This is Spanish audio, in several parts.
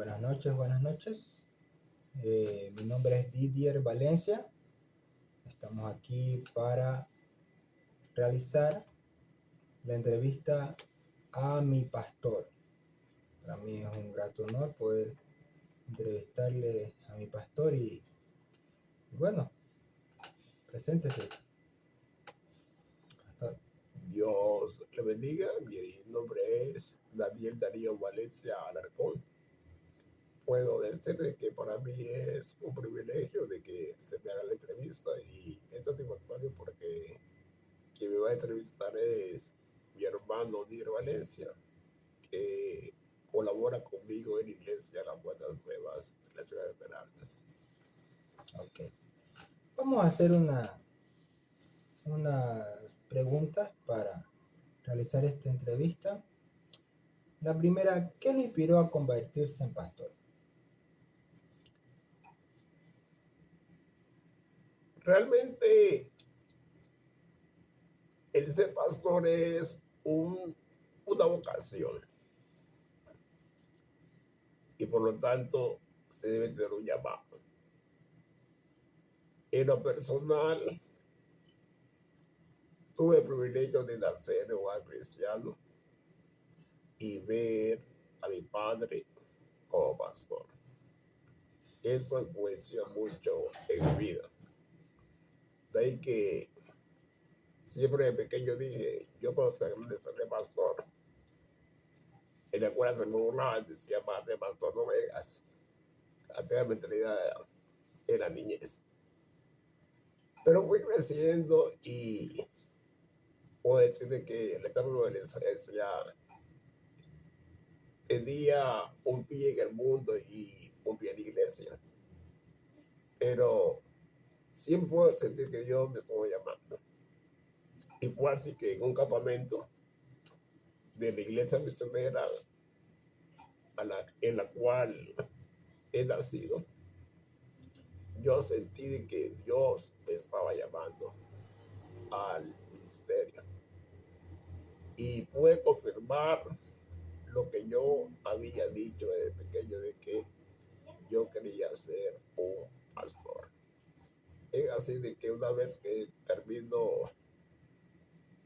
Buenas noches, buenas noches. Mi nombre es Didier Valencia. Estamos aquí para realizar la entrevista a mi pastor. Para mí es un grato honor poder entrevistarle a mi pastor y bueno, preséntese, pastor. Dios le bendiga. Mi nombre es Daniel Darío Valencia Alarcón. Puedo decirle que para mí es un privilegio de que se me haga la entrevista y es satisfactorio porque quien me va a entrevistar es mi hermano Didier Valencia, que colabora conmigo en la Iglesia Las Buenas Nuevas de la ciudad de Esmeraldas. Ok. Vamos a hacer unas preguntas para realizar esta entrevista. La primera, ¿qué le inspiró a convertirse en pastor? Realmente el ser pastor es una vocación y por lo tanto se debe tener un llamado. En lo personal, tuve el privilegio de nacer en un hogar cristiano y ver a mi padre como pastor. Eso influenció mucho en mi vida. De ahí que siempre de pequeño dije, yo cuando sea grande seré pastor. En la escuela se me burlaban, decía, padre, pastor, no vengas. Hacía la mentalidad en la niñez. Pero fui creciendo y puedo decirle que el etapa de la iglesia tenía un pie en el mundo y un pie en la iglesia. Pero siempre puedo sentir que Dios me estaba llamando. Y fue así que en un campamento de la iglesia misionera en la cual he nacido, yo sentí de que Dios me estaba llamando al ministerio. Y pude confirmar lo que yo había dicho desde pequeño de que yo quería ser un pastor. Es así de que una vez que termino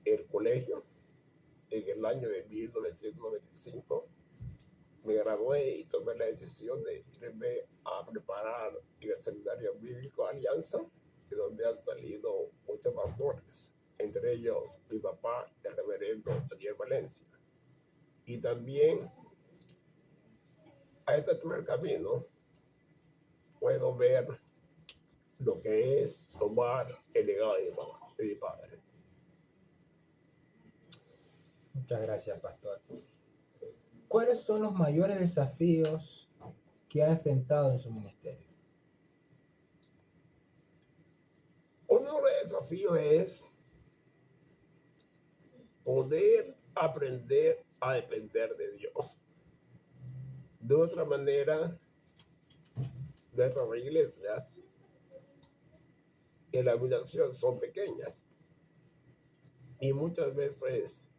el colegio, en el año de 1995, me gradué y tomé la decisión de irme a preparar en el seminario bíblico Alianza, de donde han salido muchos pastores, entre ellos mi papá, el reverendo Daniel Valencia. Y también a ese primer camino puedo ver lo que es tomar el legado de mi padre. Muchas gracias, pastor. ¿Cuáles son los mayores desafíos que ha enfrentado en su ministerio? Uno de los desafíos es poder aprender a depender de Dios. De otra manera, nuestras iglesias en la habitación son pequeñas y muchas veces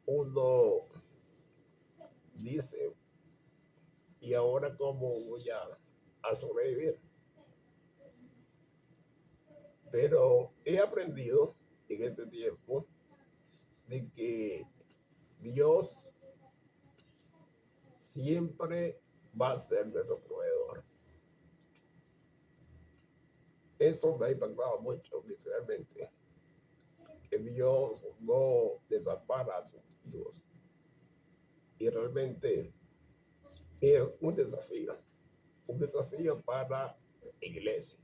uno dice, ¿y ahora cómo voy a sobrevivir? Pero he aprendido en este tiempo de que Dios siempre va a ser nuestro proveedor. Eso me ha impactado mucho, sinceramente, que Dios no desampara a sus hijos. Y realmente es un desafío para la iglesia.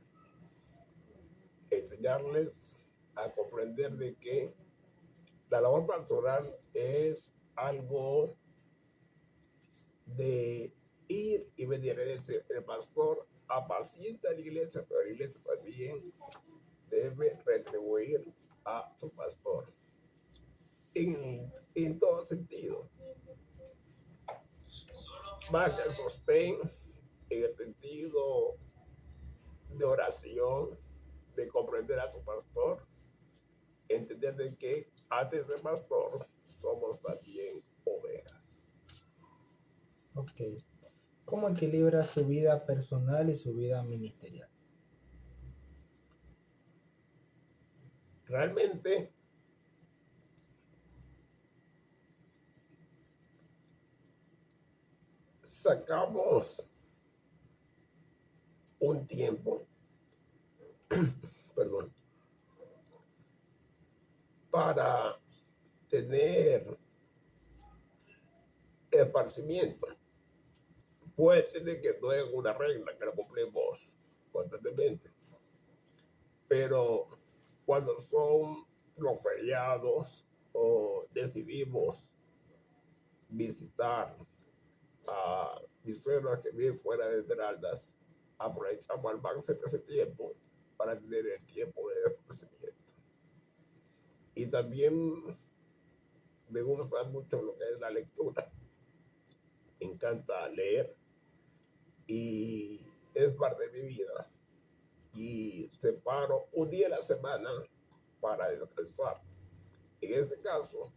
Enseñarles a comprender de que la labor pastoral es algo de ir y venir. Es decir, el pastor apacienta a la iglesia, pero la iglesia también debe retribuir a su pastor en todo sentido. Más que el sostén, en el sentido de oración, de comprender a su pastor, entender de que antes de pastor somos también ovejas. Ok. ¿Cómo equilibra su vida personal y su vida ministerial? Realmente sacamos un tiempo, perdón, para tener esparcimiento. Puede ser de que no es una regla que la cumplimos constantemente, pero cuando son los feriados o decidimos visitar a mis suegros que viven fuera de Esmeraldas, aprovechamos al máximo ese tiempo para tener el tiempo de esparcimiento. Y también me gusta mucho lo que es la lectura. Me encanta leer y es parte de mi vida. Y separo un día a la semana para descansar. En ese caso,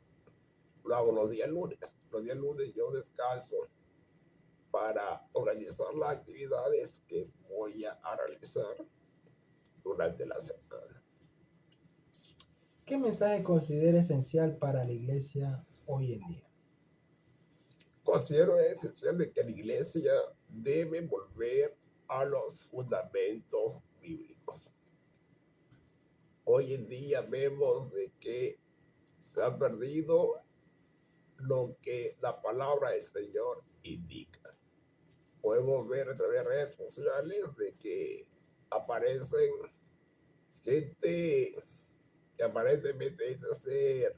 lo hago los días lunes. Los días lunes yo descanso para organizar las actividades que voy a realizar durante la semana. ¿Qué mensaje considera esencial para la iglesia hoy en día? Considero esencial de que la iglesia debe volver a los fundamentos bíblicos. Hoy en día vemos de que se ha perdido lo que la palabra del Señor indica. Podemos ver a través de redes sociales de que aparecen gente que aparentemente dice ser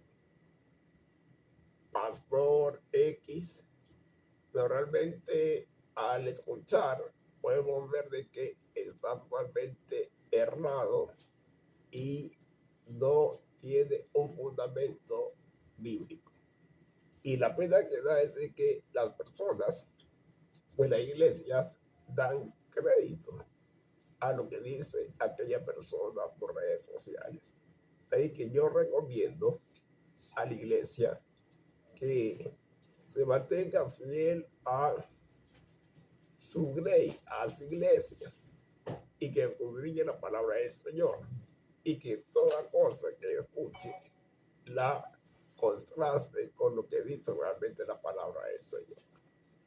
pastor X, pero realmente al escuchar podemos ver de que está totalmente errado y no tiene un fundamento bíblico. Y la pena que da es de que las personas o las iglesias dan crédito a lo que dice aquella persona por redes sociales. Ahí que yo recomiendo a la iglesia que se mantenga fiel a su ley, a su iglesia, y que escudriñe la palabra del Señor, y que toda cosa que escuche la contraste con lo que dice realmente la palabra del Señor.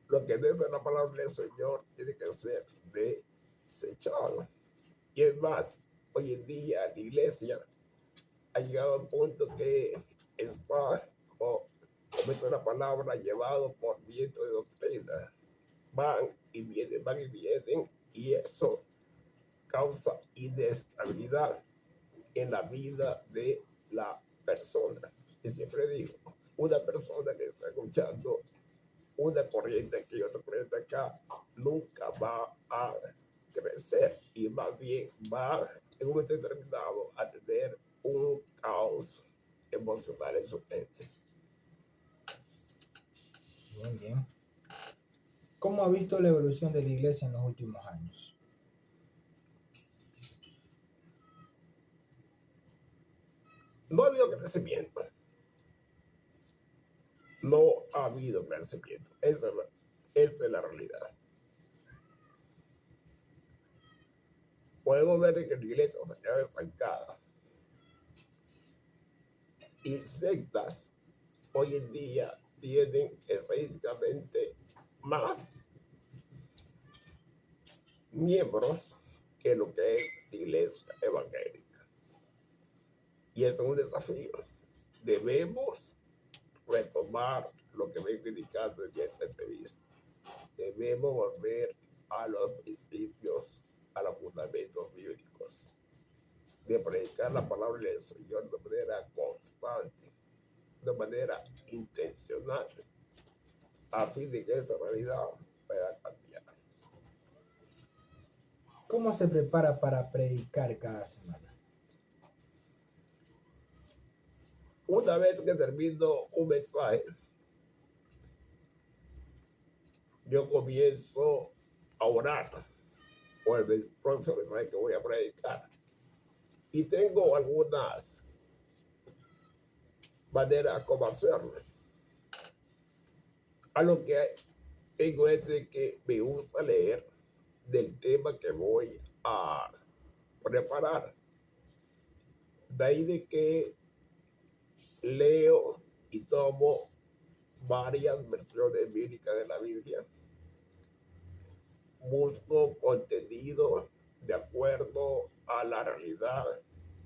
Lo que dice la palabra del Señor tiene que ser desechado. Y es más, hoy en día la iglesia ha llegado a un punto que está, como dice la palabra, llevado por viento de doctrina. Van y vienen, y eso causa inestabilidad en la vida de la persona. Y siempre digo, una persona que está escuchando una corriente aquí y otra corriente acá, nunca va a crecer y más bien va en un momento determinado a tener un caos emocional en su mente. Bien, bien. ¿Cómo ha visto la evolución de la iglesia en los últimos años? No ha habido crecimiento. No ha habido crecimiento. Esa es la realidad. Podemos ver que la iglesia se ha quedado estancada. Y sectas hoy en día tienen estadísticamente más miembros que lo que es la iglesia evangélica. Y es un desafío. Debemos retomar lo que vengo indicando en esta entrevista. Debemos volver a los principios, a los fundamentos bíblicos, de predicar la palabra del Señor de manera constante, de manera intencional, a fin de que esa realidad pueda cambiar. ¿Cómo se prepara para predicar cada semana? Una vez que termino un mensaje, yo comienzo a orar por el próximo mensaje que voy a predicar. Y tengo algunas maneras como hacerlo. A lo que tengo es de que me gusta leer del tema que voy a preparar. De ahí de que leo y tomo varias versiones bíblicas de la Biblia. Busco contenido de acuerdo a la realidad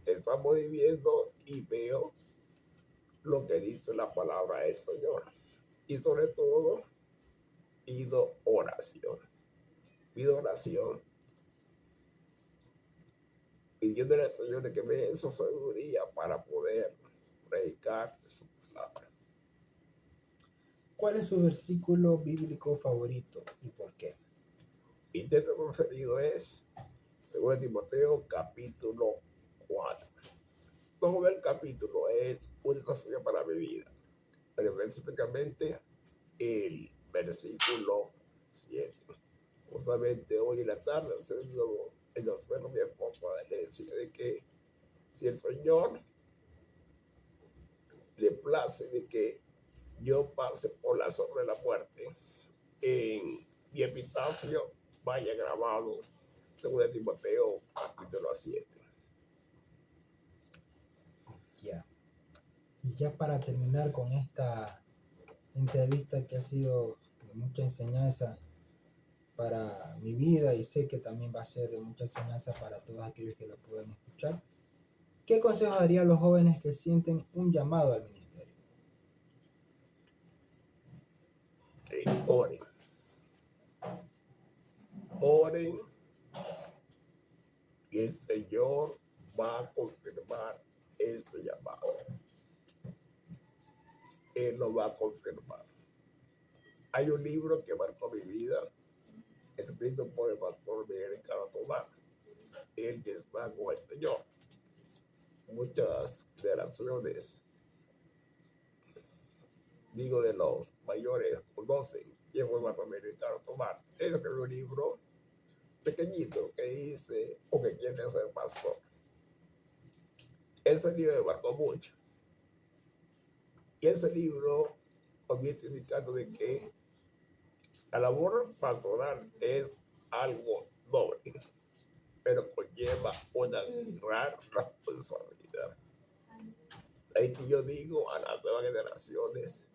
que estamos viviendo y veo lo que dice la palabra del Señor. Y sobre todo, pido oración. Pido oración pidiéndole al Señor de que me dé esa sabiduría para poder predicar su palabra. ¿Cuál es su versículo bíblico favorito y por qué? Mi texto preferido es 2 Timoteo capítulo 4. Todo el capítulo es un desafío para mi vida, pero específicamente el versículo 7. Justamente hoy en la tarde, haciendo el enfermo, mi esposa le decía de que si el Señor le place de que yo pase por la sombra de la muerte, en mi epitafio vaya grabado 2 Timoteo capítulo 7. Ya. Y ya para terminar con esta entrevista que ha sido de mucha enseñanza para mi vida y sé que también va a ser de mucha enseñanza para todos aquellos que la puedan escuchar, ¿qué consejo daría a los jóvenes que sienten un llamado al ministerio? Oren. Oren y el Señor va a confirmar ese llamado. Él lo va a confirmar. Hay un libro que marcó mi vida, escrito por el pastor Miguel Tomás, el que está con el Señor. Muchas generaciones, digo de los mayores, conocen quién fue el pastor Miguel Tomás. Él escribió un libro pequeñito que dice, o que quiere ser pastor. Ese libro me marcó mucho. Y ese libro comienza indicando de que la labor pastoral es algo noble, pero conlleva una gran responsabilidad. Ahí que yo digo a las nuevas generaciones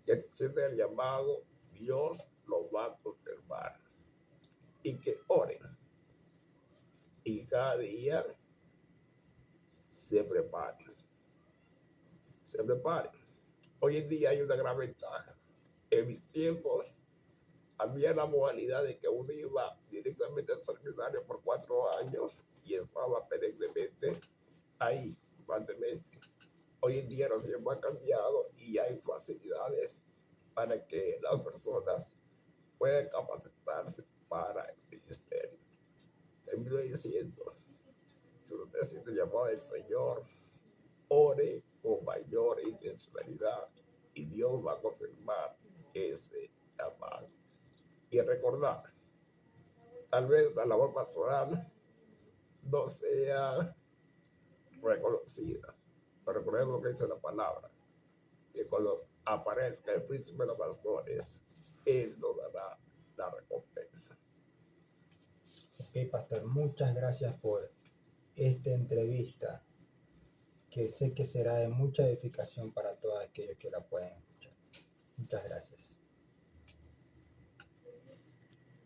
que sienten el llamado, Dios lo va a confirmar. Y que oren. Y cada día se preparen. Se preparen. Hoy en día hay una gran ventaja. En mis tiempos había la modalidad de que uno iba directamente al seminario por 4 años y estaba perennemente ahí, constantemente. Hoy en día los tiempos han cambiado y hay facilidades para que las personas puedan capacitarse para el ministerio. Termino diciendo, si usted siente llamado del Señor, ore con mayor intencionalidad y Dios va a confirmar ese llamado. Y recordar, tal vez la labor pastoral no sea reconocida, pero recordemos lo que dice la palabra, que cuando aparezca el príncipe de los pastores, él nos dará la recompensa. Ok, pastor, muchas gracias por esta entrevista que sé que será de mucha edificación para todos aquellos que la pueden escuchar. Muchas gracias.